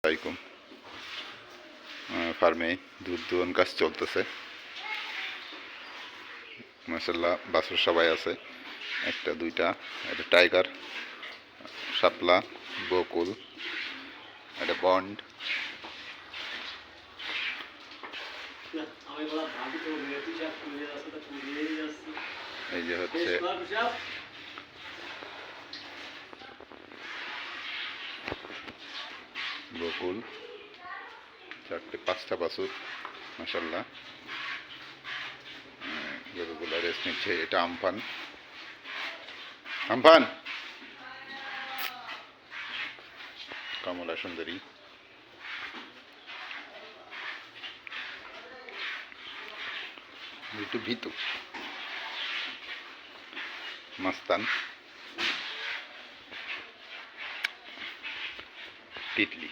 আলাইকুম। ফার্মে দুধ দোহন কাজ চলতেছে। মাশাআল্লাহ বাছুর সবাই আছে, একটা দুইটা, একটা টাইগার, শাপলা, বকুল, একটা বন্ড। এই যে হচ্ছে বকুল, চারটে পাঁচটা বাছুর মাশাআল্লাহ। গরুগুলো রেস্ট নিচ্ছে। এটা আমফান, আমফান, কমলা সুন্দরী, একটু ভীতু, মাস্তান, তিতলি।